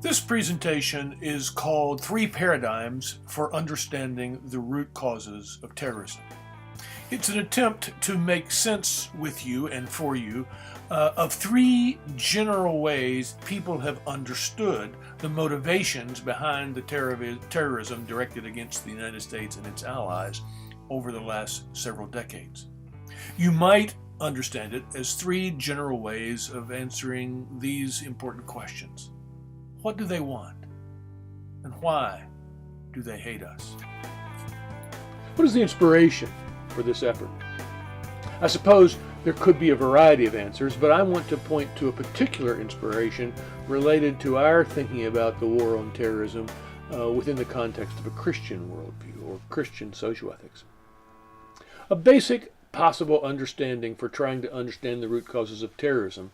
This presentation is called Three Paradigms for Understanding the Root Causes of Terrorism. It's an attempt to make sense with you and for you of three general ways people have understood the motivations behind the terrorism directed against the United States and its allies over the last several decades. You might understand it as three general ways of answering these important questions. What do they want? And why do they hate us? What is the inspiration for this effort? I suppose there could be a variety of answers, but I want to point to a particular inspiration related to our thinking about the war on terrorism within the context of a Christian worldview or Christian social ethics. A basic possible understanding for trying to understand the root causes of terrorism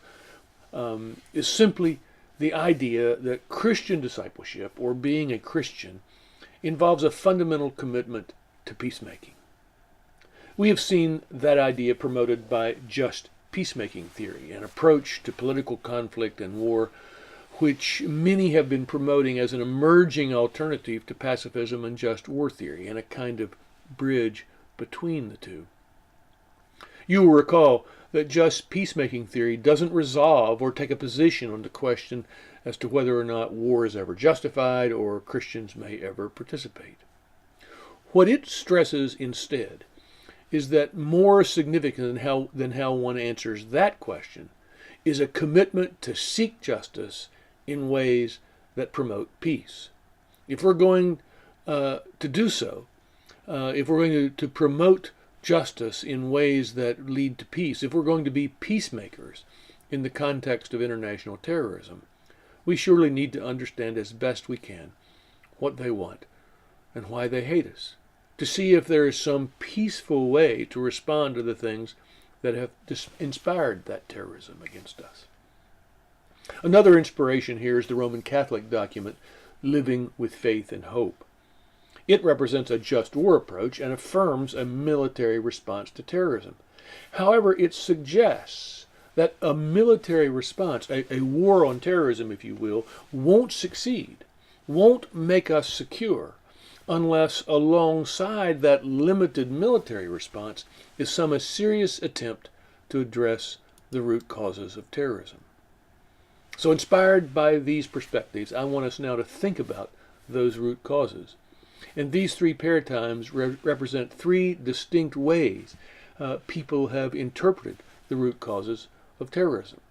is simply the idea that Christian discipleship, or being a Christian, involves a fundamental commitment to peacemaking. We have seen that idea promoted by just peacemaking theory, an approach to political conflict and war which many have been promoting as an emerging alternative to pacifism and just war theory, and a kind of bridge between the two. You will recall that just peacemaking theory doesn't resolve or take a position on the question as to whether or not war is ever justified or Christians may ever participate. What it stresses instead is that more significant than how one answers that question is a commitment to seek justice in ways that promote peace. If we're going to do so, if we're going to promote justice in ways that lead to peace, if we're going to be peacemakers in the context of international terrorism, we surely need to understand as best we can what they want and why they hate us, to see if there is some peaceful way to respond to the things that have inspired that terrorism against us. Another inspiration here is the Roman Catholic document, Living with Faith and Hope. It represents a just war approach and affirms a military response to terrorism. However, it suggests that a military response, a war on terrorism, if you will, won't succeed, won't make us secure, unless alongside that limited military response is some serious attempt to address the root causes of terrorism. So inspired by these perspectives, I want us now to think about those root causes. And these three paradigms represent three distinct ways people have interpreted the root causes of terrorism.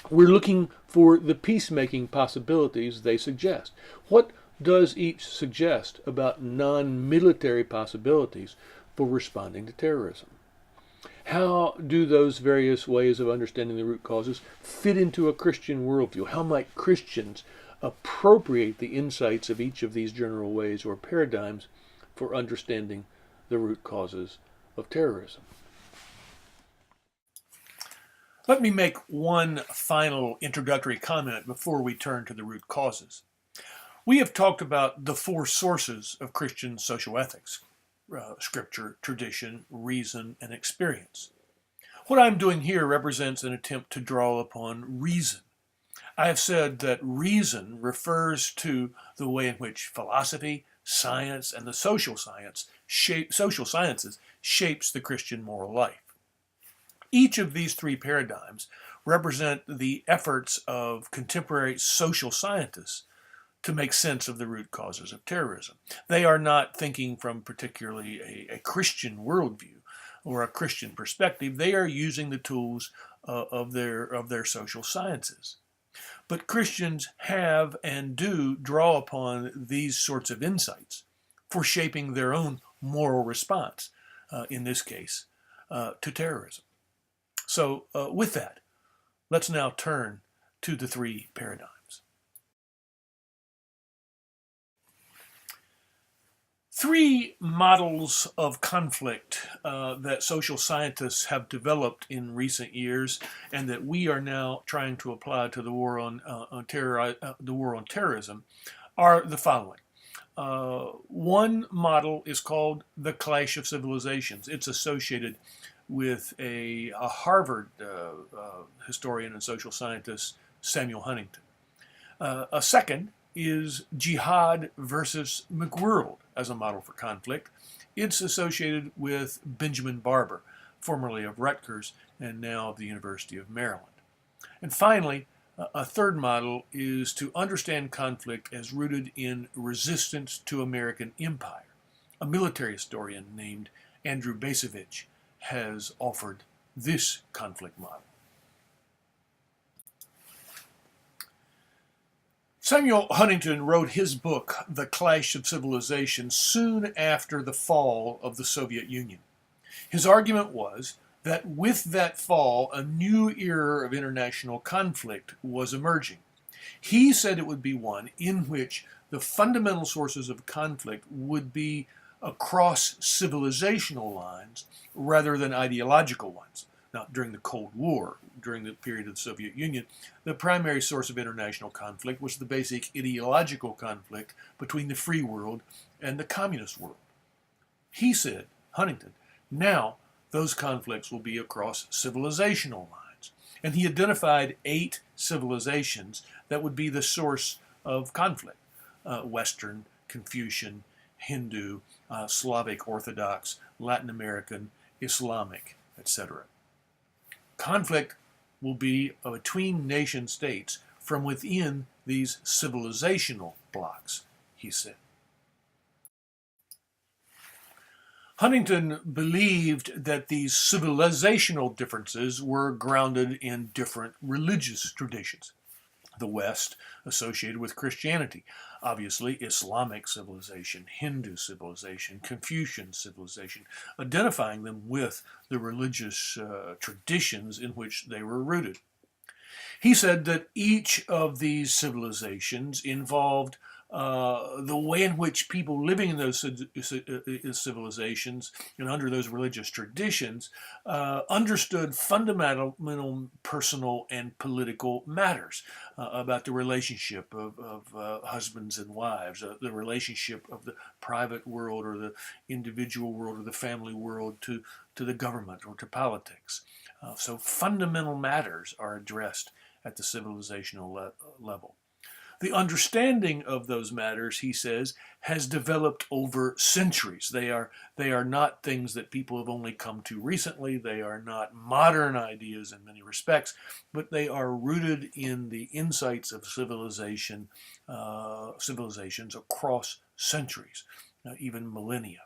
We're looking for the peacemaking possibilities they suggest. What does each suggest about non-military possibilities for responding to terrorism? How do those various ways of understanding the root causes fit into a Christian worldview? How might Christians appropriate the insights of each of these general ways or paradigms for understanding the root causes of terrorism? Let me make one final introductory comment before we turn to the root causes. We have talked about the four sources of Christian social ethics: scripture, tradition, reason, and experience. What I'm doing here represents an attempt to draw upon reason. I have said that reason refers to the way in which philosophy, science, and the social sciences shapes the Christian moral life. Each of these three paradigms represent the efforts of contemporary social scientists to make sense of the root causes of terrorism. They are not thinking from particularly a Christian worldview or a Christian perspective. They are using the tools of their social sciences. But Christians have and do draw upon these sorts of insights for shaping their own moral response, in this case, to terrorism. So with that, let's now turn to the three paradigms. Three models of conflict that social scientists have developed in recent years, and that we are now trying to apply to the war on terrorism, are the following. One model is called the clash of civilizations. It's associated with a Harvard historian and social scientist, Samuel Huntington. A second is Jihad versus McWorld as a model for conflict. It's associated with Benjamin Barber, formerly of Rutgers and now of the University of Maryland. And finally, a third model is to understand conflict as rooted in resistance to American empire. A military historian named Andrew Bacevich has offered this conflict model. Samuel Huntington wrote his book, The Clash of Civilizations, soon after the fall of the Soviet Union. His argument was that with that fall, a new era of international conflict was emerging. He said it would be one in which the fundamental sources of conflict would be across civilizational lines rather than ideological ones. Now, during the Cold War, during the period of the Soviet Union, the primary source of international conflict was the basic ideological conflict between the free world and the communist world. He said, Huntington, now those conflicts will be across civilizational lines. And he identified 8 civilizations that would be the source of conflict: Western, Confucian, Hindu, Slavic Orthodox, Latin American, Islamic, etc. Conflict will be between nation states from within these civilizational blocks, he said. Huntington believed that these civilizational differences were grounded in different religious traditions. The West associated with Christianity, obviously Islamic civilization, Hindu civilization, Confucian civilization, identifying them with the religious traditions in which they were rooted. He said that each of these civilizations involved the way in which people living in those civilizations and under those religious traditions understood fundamental personal and political matters about the relationship of husbands and wives, the relationship of the private world or the individual world or the family world to the government or to politics. So fundamental matters are addressed at the civilizational level. The understanding of those matters, he says, has developed over centuries. They are not things that people have only come to recently. They are not modern ideas in many respects, but they are rooted in the insights of civilizations across centuries, even millennia.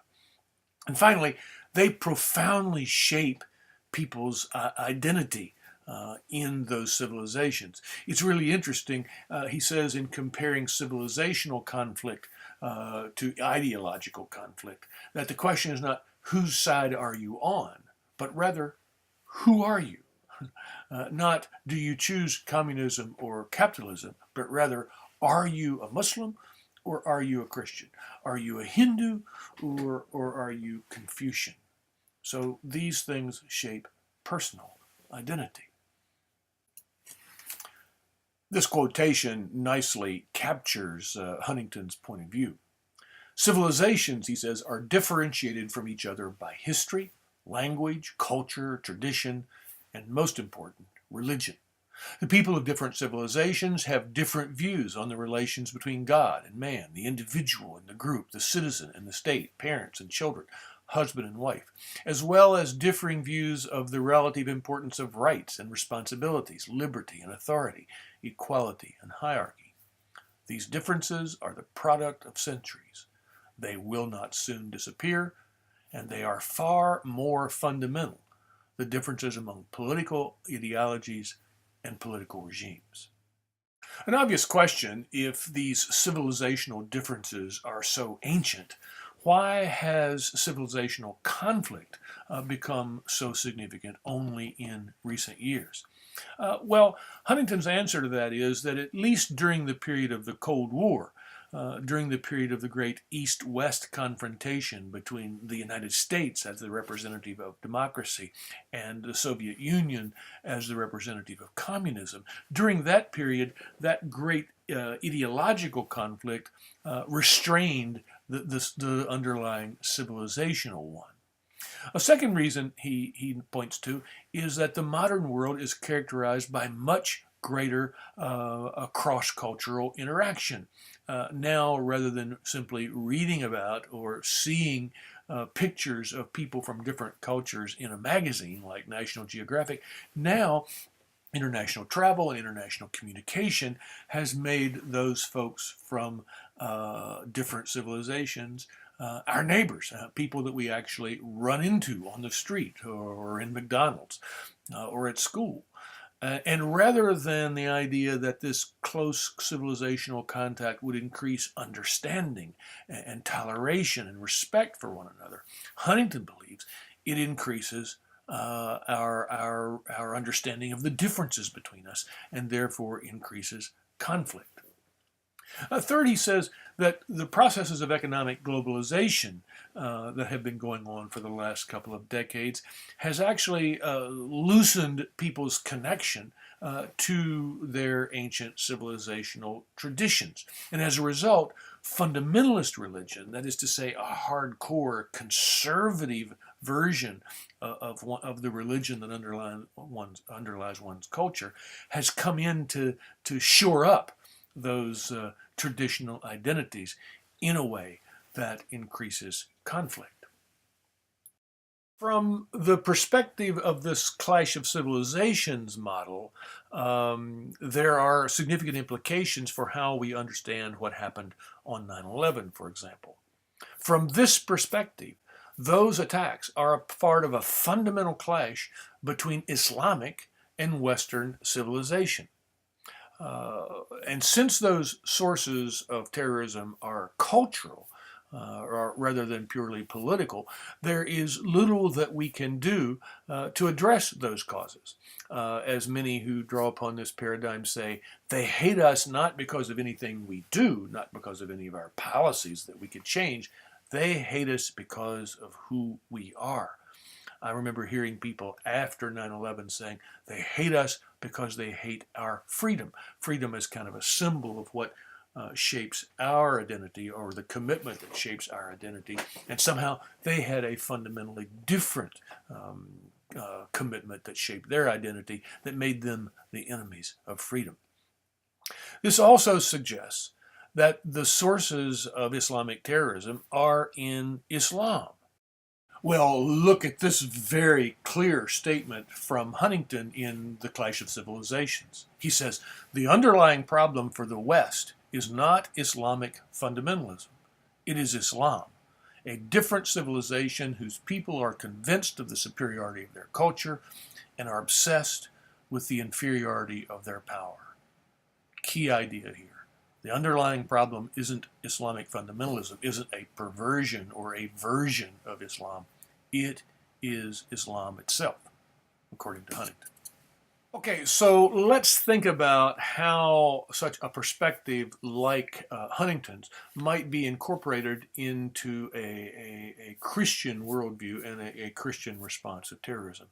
And finally, they profoundly shape people's identity in those civilizations. It's really interesting, he says, in comparing civilizational conflict to ideological conflict, that the question is not whose side are you on, but rather who are you? Not do you choose communism or capitalism, but rather are you a Muslim or are you a Christian? Are you a Hindu or are you Confucian? So these things shape personal identity. This quotation nicely captures Huntington's point of view. Civilizations, he says, are differentiated from each other by history, language, culture, tradition, and most important, religion. The people of different civilizations have different views on the relations between God and man, the individual and the group, the citizen and the state, parents and children, husband and wife, as well as differing views of the relative importance of rights and responsibilities, liberty and authority, equality and hierarchy. These differences are the product of centuries. They will not soon disappear, and they are far more fundamental, the differences among political ideologies and political regimes. An obvious question, if these civilizational differences are so ancient, why has civilizational conflict become so significant only in recent years? Well, Huntington's answer to that is that at least during the period of the Cold War, during the period of the great East-West confrontation between the United States as the representative of democracy and the Soviet Union as the representative of communism, during that period, that great ideological conflict restrained the underlying civilizational one. A second reason he points to is that the modern world is characterized by much greater cross-cultural interaction. Now, rather than simply reading about or seeing pictures of people from different cultures in a magazine like National Geographic, now international travel and international communication has made those folks from different civilizations our neighbors, people that we actually run into on the street or in McDonald's or at school. And rather than the idea that this close civilizational contact would increase understanding and toleration and respect for one another, Huntington believes it increases our understanding of the differences between us and therefore increases conflict. Third, he says that the processes of economic globalization that have been going on for the last couple of decades has actually loosened people's connection to their ancient civilizational traditions. And as a result, fundamentalist religion, that is to say, a hardcore conservative version of the religion that underlies one's culture, has come in to shore up those traditional identities in a way that increases conflict. From the perspective of this clash of civilizations model, there are significant implications for how we understand what happened on 9/11, for example. From this perspective, those attacks are a part of a fundamental clash between Islamic and Western civilization. And since those sources of terrorism are cultural, rather than purely political, there is little that we can do to address those causes. As many who draw upon this paradigm say, they hate us not because of anything we do, not because of any of our policies that we could change. They hate us because of who we are. I remember hearing people after 9/11 saying they hate us because they hate our freedom. Freedom is kind of a symbol of what shapes our identity, or the commitment that shapes our identity. And somehow they had a fundamentally different commitment that shaped their identity that made them the enemies of freedom. This also suggests that the sources of Islamic terrorism are in Islam. Well, look at this very clear statement from Huntington in The Clash of Civilizations. He says, the underlying problem for the West is not Islamic fundamentalism. It is Islam, a different civilization whose people are convinced of the superiority of their culture and are obsessed with the inferiority of their power. Key idea here. The underlying problem isn't Islamic fundamentalism, isn't a perversion or a version of Islam. It is Islam itself, according to Huntington. Okay, so let's think about how such a perspective like Huntington's might be incorporated into a Christian worldview and a Christian response to terrorism.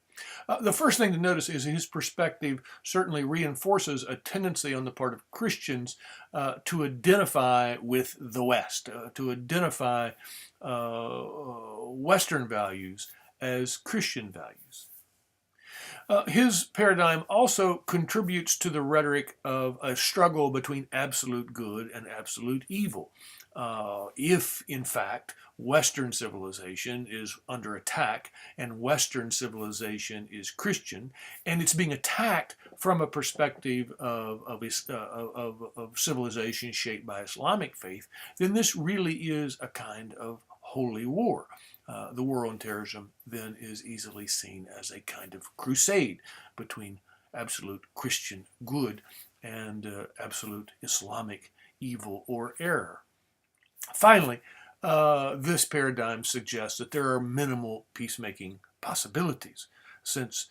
The first thing to notice is his perspective certainly reinforces a tendency on the part of Christians to identify with the West, to identify Western values as Christian values. His paradigm also contributes to the rhetoric of a struggle between absolute good and absolute evil. If, in fact, Western civilization is under attack and Western civilization is Christian, and it's being attacked from a perspective of civilization shaped by Islamic faith, then this really is a kind of holy war. The war on terrorism then is easily seen as a kind of crusade between absolute Christian good and absolute Islamic evil or error. Finally, this paradigm suggests that there are minimal peacemaking possibilities. Since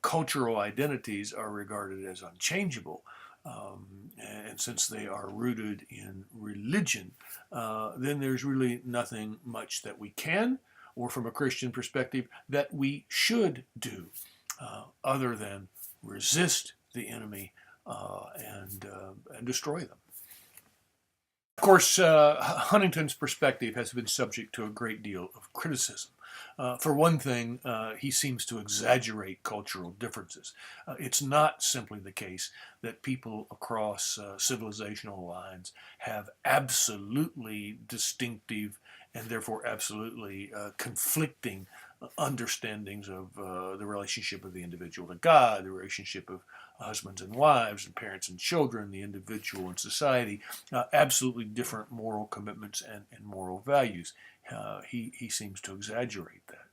cultural identities are regarded as unchangeable, and since they are rooted in religion, then there's really nothing much that we can, or from a Christian perspective, that we should do other than resist the enemy and destroy them. Of course, Huntington's perspective has been subject to a great deal of criticism. For one thing, he seems to exaggerate cultural differences. It's not simply the case that people across civilizational lines have absolutely distinctive and therefore absolutely conflicting understandings of the relationship of the individual to God, the relationship of husbands and wives, and parents and children, the individual and society, absolutely different moral commitments and moral values. He seems to exaggerate that.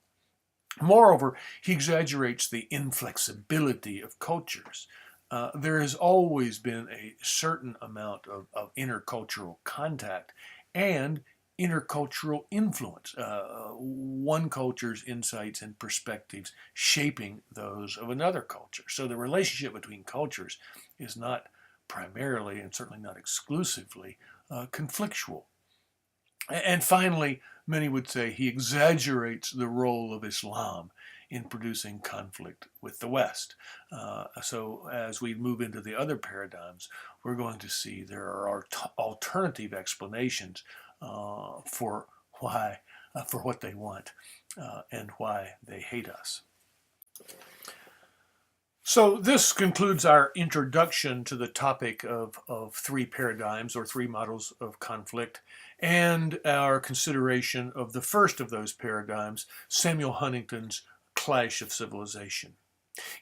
Moreover, he exaggerates the inflexibility of cultures. There has always been a certain amount of intercultural contact and intercultural influence, one culture's insights and perspectives shaping those of another culture. So the relationship between cultures is not primarily and certainly not exclusively conflictual. And finally, many would say he exaggerates the role of Islam in producing conflict with the West. So as we move into the other paradigms, we're going to see there are alternative explanations for what they want and why they hate us. So this concludes our introduction to the topic of three paradigms or three models of conflict and our consideration of the first of those paradigms, Samuel Huntington's Clash of Civilization.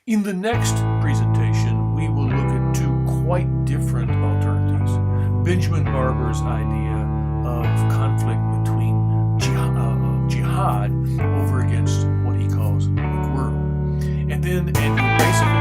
In the next presentation, we will look at two quite different alternatives. Benjamin Barber's idea of conflict between jihad over against what he calls the world. And then Andrew Mason